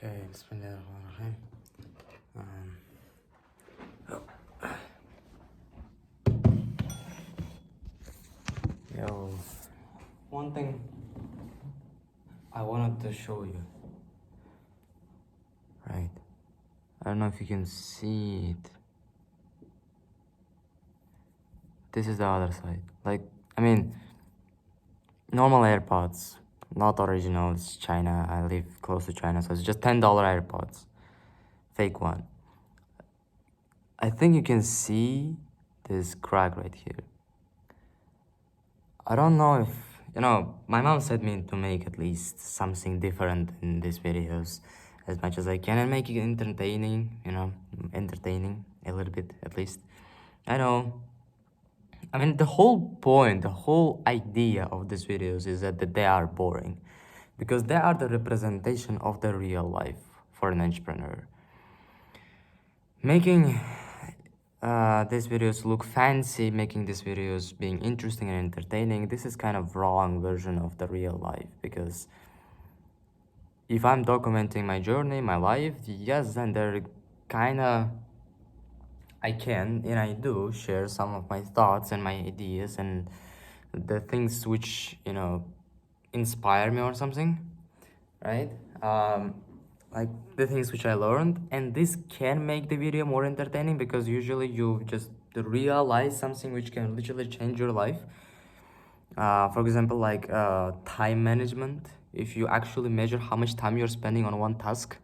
Okay, Bismillahirrahmanirrahim. Yo, one thing I wanted to show you. Right. I don't know if you can see it. This is the other side. Like, I mean, normal AirPods, not original. It's China. I live close to China, so it's just $10 AirPods. Fake one. I think you can see this crack right here. I don't know if, my mom said me to make at least something different in these videos as much as I can and make it entertaining, entertaining a little bit at least. I know. I mean, the whole point, the whole idea of these videos is that they are boring because they are the representation of the real life for an entrepreneur. Making these videos look fancy, making these videos being interesting and entertaining, this is kind of wrong version of the real life, because if I'm documenting my journey, my life, yes, then they're kinda, I can and I do share some of my thoughts and my ideas and the things which, inspire me or something, right? Like the things which I learned, and this can make the video more entertaining because usually you just realize something which can literally change your life. For example, like time management. If you actually measure how much time you're spending on one task,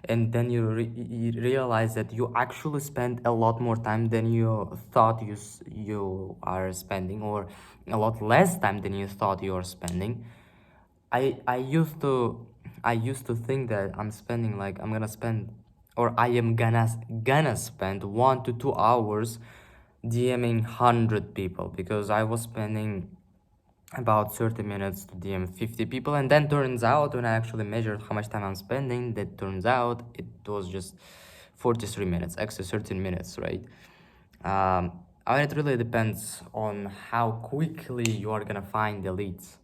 and then you realize that you actually spend a lot more time than you thought you are spending, or a lot less time than you thought you are spending. I used to think that I'm gonna spend, or I am gonna spend 1 to 2 hours DMing 100 people, because I was spending about 30 minutes to DM 50 people, and then turns out when I actually measured how much time I'm spending, that turns out it was just 43 minutes, actually 13 minutes, right? I mean, it really depends on how quickly you are gonna find the leads.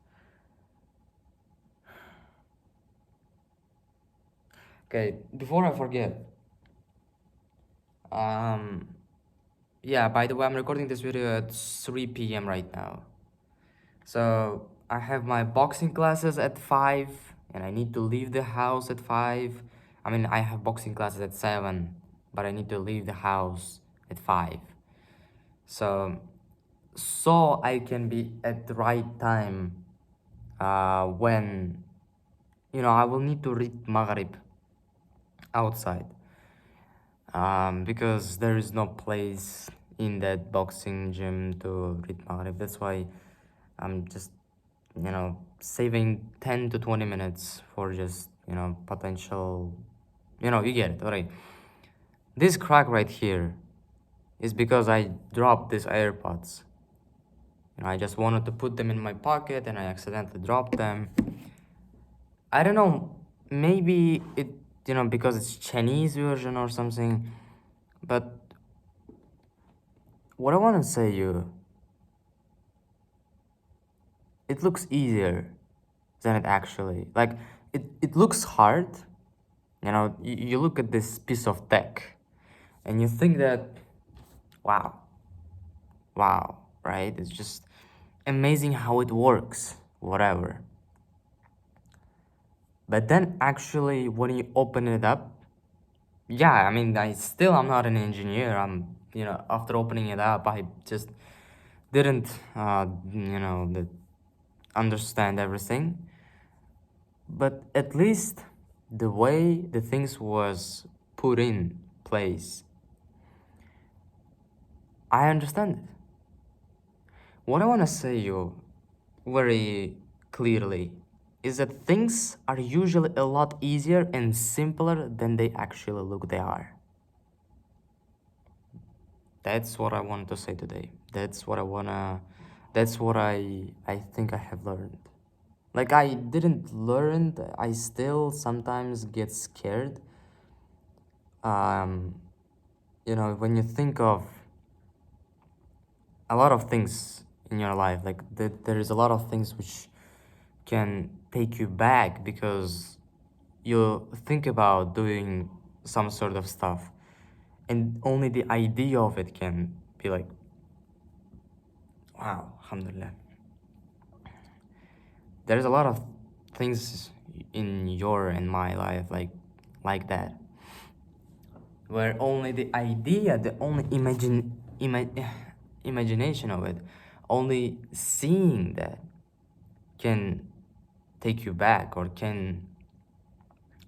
Okay, before I forget, yeah, by the way, I'm recording this video at 3 p.m. right now. So I have my boxing classes at 5, and I need to leave the house at 5. I mean, I have boxing classes at 7, but I need to leave the house at 5. So I can be at the right time when, I will need to read Maghrib outside. Because there is no place in that boxing gym to read Maghrib. That's why I'm just, saving 10 to 20 minutes for just, potential, you get it, alright. This crack right here is because I dropped these AirPods. I just wanted to put them in my pocket and I accidentally dropped them. I don't know, maybe it, because it's Chinese version or something, but what I want to say you, it looks easier than it actually, like, it looks hard. You look at this piece of tech and you think that, wow, right? It's just amazing how it works, whatever. But then actually when you open it up, yeah, I mean, I'm not an engineer. After opening it up, I just didn't, understand everything. But at least the way the things was put in place, I understand it. What I want to say you very clearly is that things are usually a lot easier and simpler than they actually look they are. That's what I wanted to say today. That's what I think I have learned. Like, I didn't learn, I still sometimes get scared. When you think of a lot of things in your life, like there is a lot of things which can take you back because you think about doing some sort of stuff, and only the idea of it can be like, wow, alhamdulillah. There's a lot of things in your and my life like that, where only the idea, the only imagination of it, only seeing that can take you back or can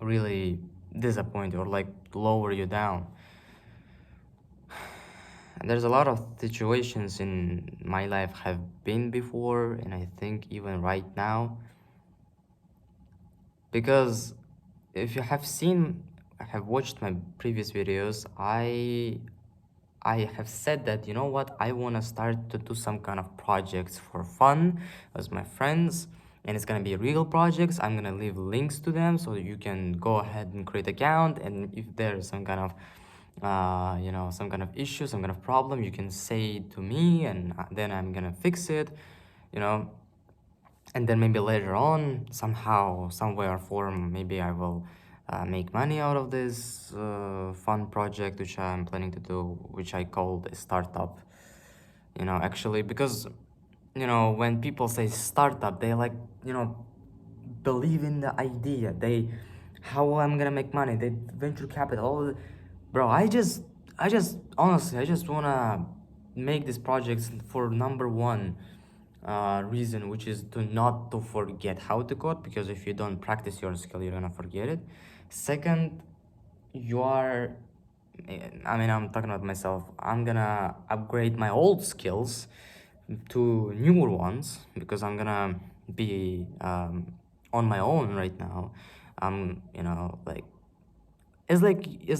really disappoint or like lower you down. And there's a lot of situations in my life have been before, and I think even right now, because if you have watched my previous videos, I have said that, you know what, I want to start to do some kind of projects for fun with my friends, and it's gonna be real projects. I'm gonna leave links to them so you can go ahead and create account, and if there's some kind of some kind of issue, some kind of problem, you can say it to me, and then I'm gonna fix it, you know. And then maybe later on, somehow, some way or form, maybe I will make money out of this fun project which I'm planning to do, which I called a startup. Actually, because when people say startup, they like, believe in the idea. How I'm gonna make money, they venture capital, bro. I just honestly, I just wanna make these projects for number one reason, which is to not to forget how to code, because if you don't practice your skill, you're gonna forget it. Second, you are, I mean, I'm talking about myself. I'm gonna upgrade my old skills to newer ones, because I'm gonna be on my own right now. Like, it's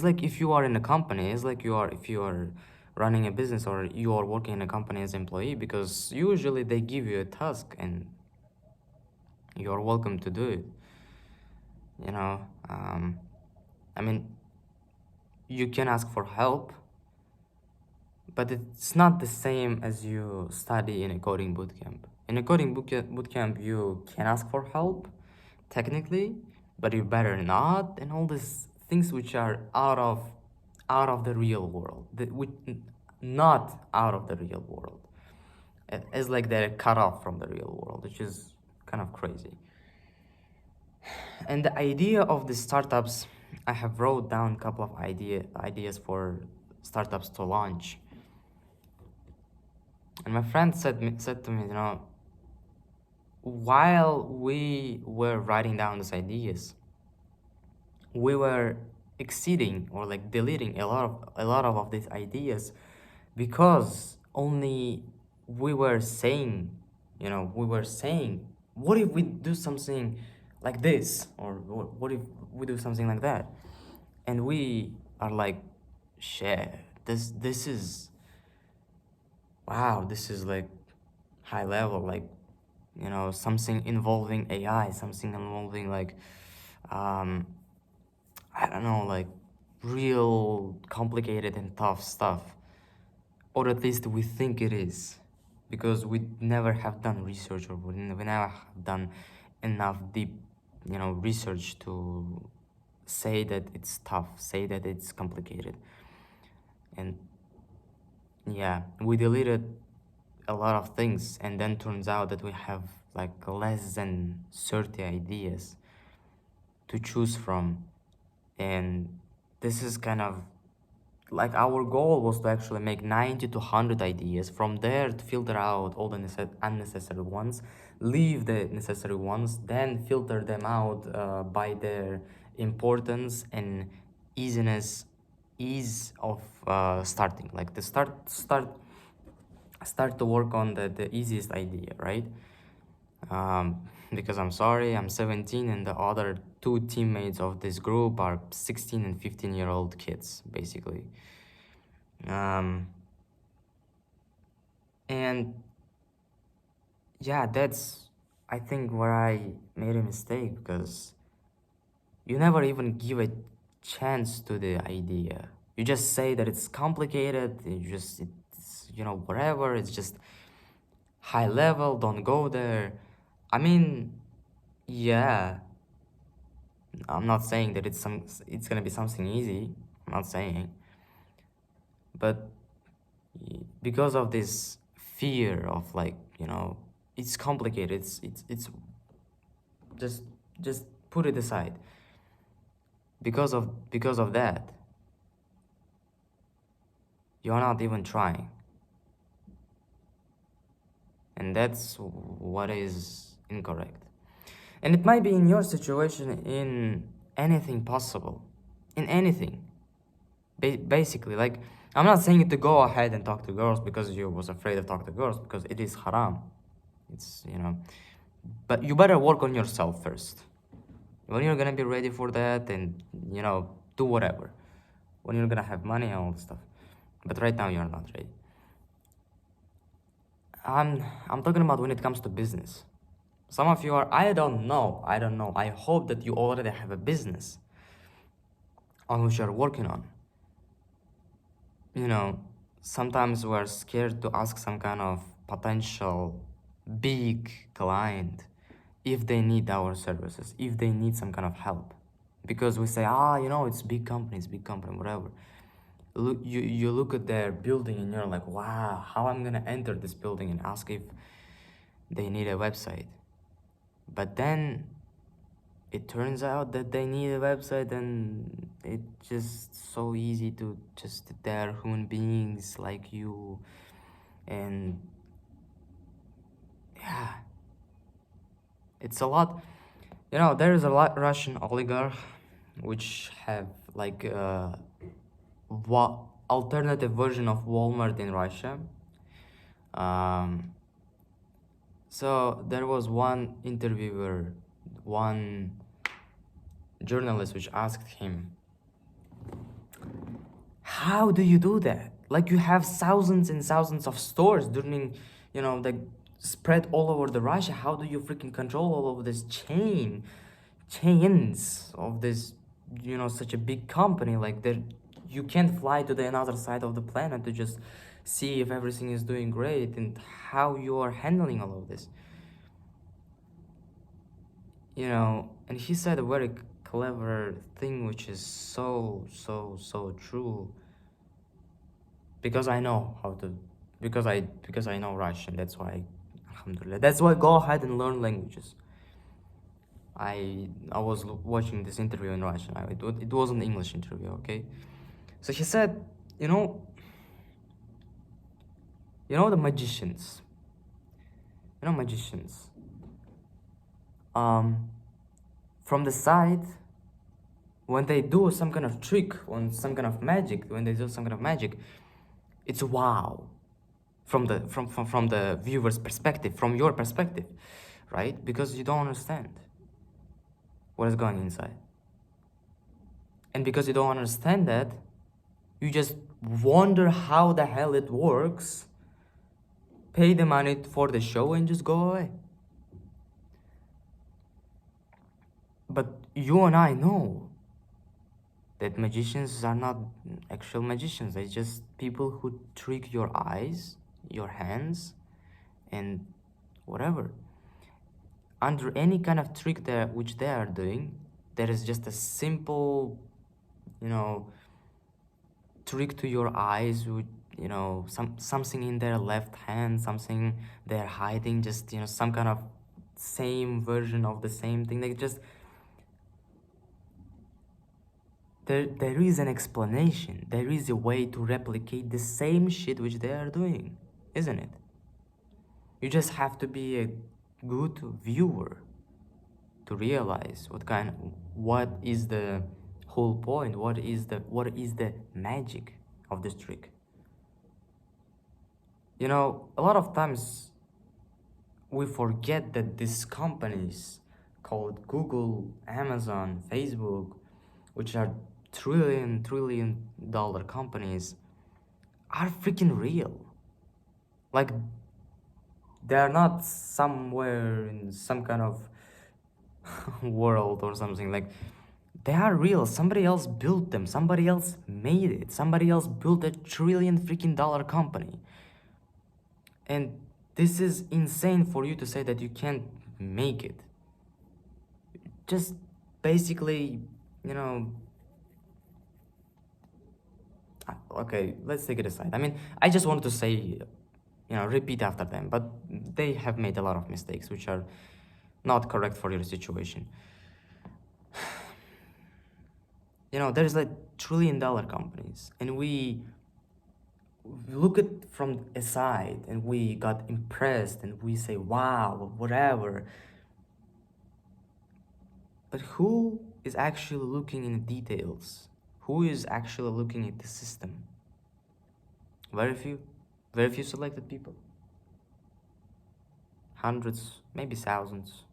like if you are in a company, it's like if you are running a business, or you are working in a company as employee, because usually they give you a task and you're welcome to do it. you know um, I mean, you can ask for help, but it's not the same as you study in a coding bootcamp. In a coding bootcamp, you can ask for help, technically, but you better not, and all these things which are out of the real world, not out of the real world. It's like they're cut off from the real world, which is kind of crazy. And the idea of the startups, I have wrote down a couple of ideas for startups to launch. And my friend said to me, while we were writing down these ideas, we were exceeding or like deleting a lot of these ideas, because only we were saying, what if we do something like this, or what if we do something like that, and we are like, shit, this is, wow, this is like high level, like, something involving AI, something involving like, I don't know, like real complicated and tough stuff, or at least we think it is, because we never have done research, or we never have done enough deep, research to say that it's tough, say that it's complicated. And yeah, we deleted a lot of things, and then turns out that we have like less than 30 ideas to choose from. And this is kind of like, our goal was to actually make 90 to 100 ideas, from there to filter out all the unnecessary ones, leave the necessary ones, then filter them out by their importance and ease of starting, like the start to work on the easiest idea, right? Because I'm sorry, I'm 17, and the other two teammates of this group are 16 and 15-year-old kids, basically. And yeah, that's, I think, where I made a mistake, because you never even give a chance to the idea. You just say that it's complicated, it's whatever, it's just high level, don't go there. I mean, yeah, I'm not saying that it's gonna be something easy. I'm not saying, but because of this fear of, like, it's complicated. It's just just put it aside. Because of that, you're not even trying, and that's what is incorrect. And it might be in your situation, in anything possible, in anything. Basically, like, I'm not saying to go ahead and talk to girls because you was afraid of talking to girls, because it is haram. It's, but you better work on yourself first. When you're gonna be ready for that, and do whatever. When you're gonna have money and all that stuff. But right now you're not ready. I'm talking about when it comes to business. Some of you are, I don't know. I hope that you already have a business on which you're working on. Sometimes we're scared to ask some kind of potential big client if they need our services, if they need some kind of help. Because we say, it's big company, whatever. You look at their building and you're like, wow, how I'm gonna enter this building and ask if they need a website. But then it turns out that they need a website, and it's just so easy to just, they're human beings like you. And yeah, it's a lot. There is a lot Russian oligarch which have like what alternative version of Walmart in Russia. So there was one interviewer, one journalist, which asked him, how do you do that? Like, you have thousands and thousands of stores during, like, spread all over the Russia. How do you freaking control all of this chains of this, such a big company? Like, there, you can't fly to the another side of the planet to just see if everything is doing great, and how you are handling all of this. And he said a very clever thing, which is so true. Because I know how to, because I know Russian. That's why, alhamdulillah. That's why go ahead and learn languages. I was watching this interview in Russian. It was an English interview, okay? So he said, the magicians. Magicians. From the side, when they do some kind of trick, when they do some kind of magic, it's wow. From the viewer's perspective, from your perspective, right? Because you don't understand what is going inside. And because you don't understand that, you just wonder how the hell it works, pay the money for the show, and just go away. But you and I know that magicians are not actual magicians. They're just people who trick your eyes, your hands, and whatever. Under any kind of trick which they are doing, there is just a simple, trick to your eyes with, something in their left hand, something they're hiding, just, some kind of same version of the same thing. They just, there is an explanation. There is a way to replicate the same shit which they are doing, isn't it? You just have to be a good viewer to realize what is the whole point, what is the magic of this trick. A lot of times we forget that these companies called Google, Amazon, Facebook, which are trillion dollar companies, are freaking real. Like, they're not somewhere in some kind of world or something. Like, they are real. Somebody else built them. Somebody else made it. Somebody else built a trillion freaking dollar company. And this is insane for you to say that you can't make it. Just basically, you know, okay, let's take it aside. I mean, I just wanted to say, repeat after them, but they have made a lot of mistakes which are not correct for your situation. There's like trillion-dollar companies, and we look at from aside and we got impressed and we say, wow, whatever. But who is actually looking in the details? Who is actually looking at the system? Very few. Very few selected people. Hundreds, maybe thousands.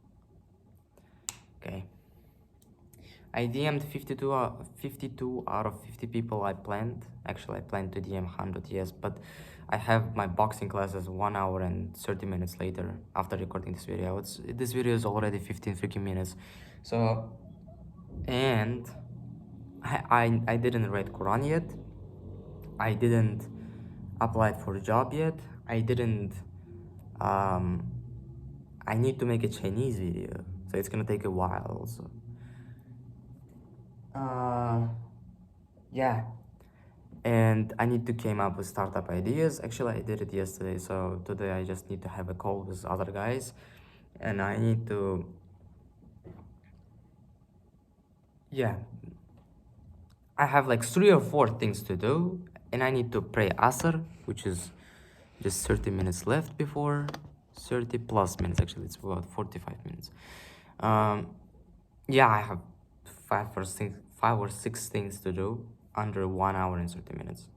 Okay. I DM'd 52 out of 50 people I planned. Actually, I planned to DM 100, yes, but I have my boxing classes 1 hour and 30 minutes later after recording this video. This video is already 15 freaking minutes. So, and I didn't read Quran yet. I didn't apply for a job yet. I didn't, I need to make a Chinese video. So it's gonna take a while also. Yeah, and I need to came up with startup ideas. Actually, I did it yesterday, so today I just need to have a call with other guys, and I need to, yeah, I have like 3 or 4 things to do, and I need to pray Asr, which is just 30 minutes left before 30 plus minutes. Actually, it's about 45 minutes. Yeah, I have 5 or 6 things to do under 1 hour and 30 minutes.